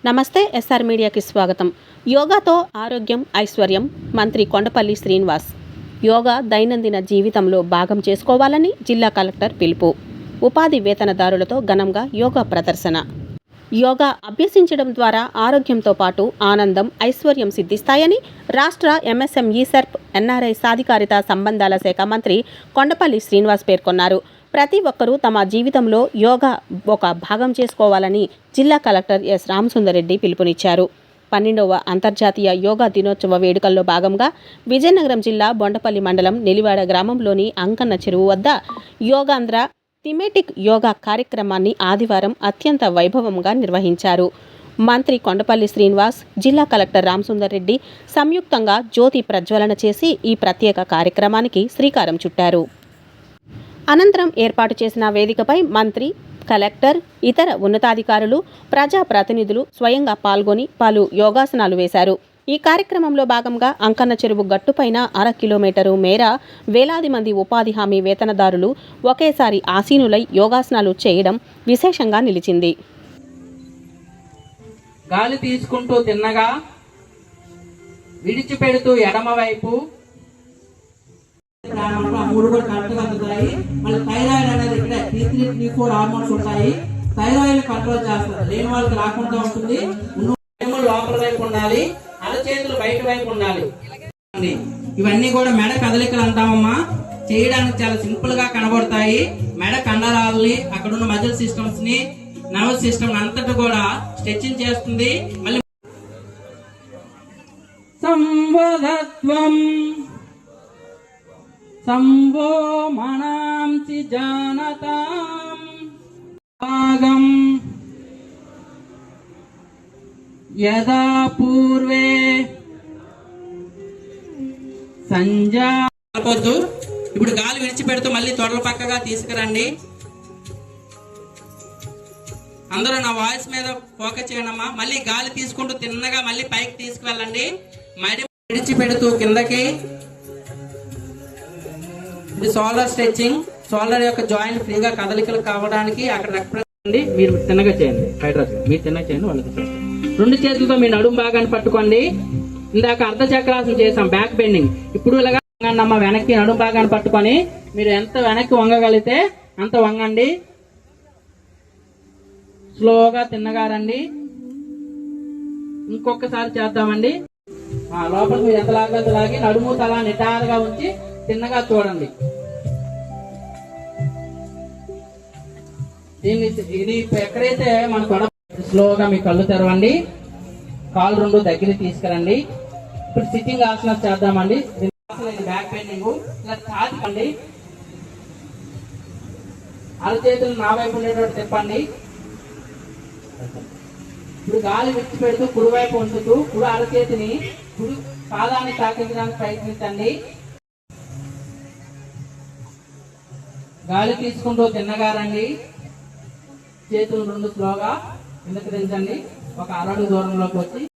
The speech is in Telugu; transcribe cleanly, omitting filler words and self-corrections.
నమస్తే ఎస్ఆర్ మీడియాకి స్వాగతం. యోగాతో ఆరోగ్యం ఐశ్వర్యం. మంత్రి కొండపల్లి శ్రీనివాస్. యోగా దైనందిన జీవితంలో భాగం చేసుకోవాలని జిల్లా కలెక్టర్ పిలుపు. ఉపాధి వేతనదారులతో ఘనంగా యోగా ప్రదర్శన. యోగా అభ్యసించడం ద్వారా ఆరోగ్యంతో పాటు ఆనందం ఐశ్వర్యం సిద్ధిస్తాయని రాష్ట్ర ఎంఎస్ఎంఈ సర్ప్ ఎన్ఆర్ఐ సాధికారిత సంబంధాల శాఖ మంత్రి కొండపల్లి శ్రీనివాస్ పేర్కొన్నారు. ప్రతి ఒక్కరూ తమ జీవితంలో యోగా ఒక భాగం చేసుకోవాలని జిల్లా కలెక్టర్ ఎస్ రామసుందర్రెడ్డి పిలుపునిచ్చారు. 12వ అంతర్జాతీయ యోగా దినోత్సవ వేడుకల్లో భాగంగా విజయనగరం జిల్లా బొండపల్లి మండలం నెలివాడ గ్రామంలోని అంకన్న చెరువు వద్ద యోగాంధ్ర థిమేటిక్ యోగా కార్యక్రమాన్ని ఆదివారం అత్యంత వైభవంగా నిర్వహించారు. మంత్రి కొండపల్లి శ్రీనివాస్, జిల్లా కలెక్టర్ రామసుందర్రెడ్డి సంయుక్తంగా జ్యోతి ప్రజ్వలన చేసి ఈ ప్రత్యేక కార్యక్రమానికి శ్రీకారం చుట్టారు. అనంతరం ఏర్పాటు చేసిన వేదికపై మంత్రి, కలెక్టర్, ఇతర ఉన్నతాధికారులు, ప్రజాప్రతినిధులు స్వయంగా పాల్గొని పలు యోగాసనాలు వేశారు. ఈ కార్యక్రమంలో భాగంగా అంకన్న చెరువు గట్టుపైన 1/2 కిలోమీటరు మేర వేలాది మంది ఉపాధి హామీ వేతనదారులు ఒకేసారి ఆసీనులై యోగాసనాలు చేయడం విశేషంగా నిలిచింది. గాలి తీసుకుంటూ తిన్నగా, విడిచిపెడుతూ ఎడమవైపు మూడు కూడా కరెక్ట్గా అందుతాయి. మళ్ళీ థైరాయిడ్ అనేది ఇక్కడ T3, T4 హార్మోన్స్ ఉంటాయి. థైరాయిడ్ కంట్రోల్ చేస్తారు, లేని వాళ్ళకి రాకుండా ఉంటుంది. లోపల వైపు ఉండాలి, అరచేతులు బయట వైపు ఉండాలి. ఇవన్నీ కూడా మెడ కదలికలు అంటామమ్మా. చేయడానికి చాలా సింపుల్ గా కనబడతాయి. మెడ కండరాలని, అక్కడ ఉన్న మజిల్ సిస్టమ్స్ ని, నర్వస్ సిస్టమ్ అంతటి కూడా స్ట్రెచింగ్ చేస్తుంది. మళ్ళీ సంవదత్వం సంవో మనాంసి జానతాం భాగం యదా పూర్వే సంజా. ఇప్పుడు గాలి విడిచిపెడుతూ మళ్ళీ తొడల పక్కగా తీసుకురండి. అందరూ నా వాయిస్ మీద ఫోకస్ చేయండి అమ్మా. మళ్ళీ గాలి తీసుకుంటూ తిన్నగా మళ్ళీ పైకి తీసుకువెళ్ళండి. మడి విడిచిపెడుతూ కిందకి. ఇది షోల్డర్ స్ట్రెచింగ్. షోల్డర్ యొక్క జాయింట్ ఫ్రీగా కదలికలు కావడానికి అక్కడ రక్తండి. మీరు తిన్నగా చేయండి, మీరు తిన్నగా చేయండి. వాళ్ళకి 2 చేతులతో మీ నడుము భాగాన్ని పట్టుకోండి. ఇందాక అర్ధ చక్రాసనం చేసాం, బ్యాక్ బెండింగ్. ఇప్పుడు ఇలాగా వంగండి, వెనక్కి నడుము భాగాన్ని పట్టుకొని మీరు ఎంత వెనక్కి వంగగలిగితే అంత వంగండి. స్లోగా తిన్నగా రండి. ఇంకొకసారి చేద్దామండి. లోపల మీరు ఎంత లాగా లాగి నడుము తల నిటారుగా ఉంచి తిన్నగా చూడండి. ఇది ఎక్కడైతే మన తొడ స్లోగా మీ కళ్ళు తెరవండి. కాళ్ళు 2 దగ్గర తీసుకురండి. ఇప్పుడు సిట్టింగ్ ఆసన చేద్దామండి. Back bending. ఇలా చాచుకోండి. అరచేతులు నా వైపు ఉండేటట్టు తిప్పండి. ఇప్పుడు గాలి విడిచిపెడుతూ కుడివైపు ఉంచుతూ కుడి అరచేతిని కుడి పాదాన్ని తాకించడానికి ప్రయత్నించండి. గాలి తీసుకుంటూ తిన్నగా రండి. చేతులు 2 స్లోగా కిందకి దించండి. ఒక 1 అడుగు దూరంలోకి వచ్చి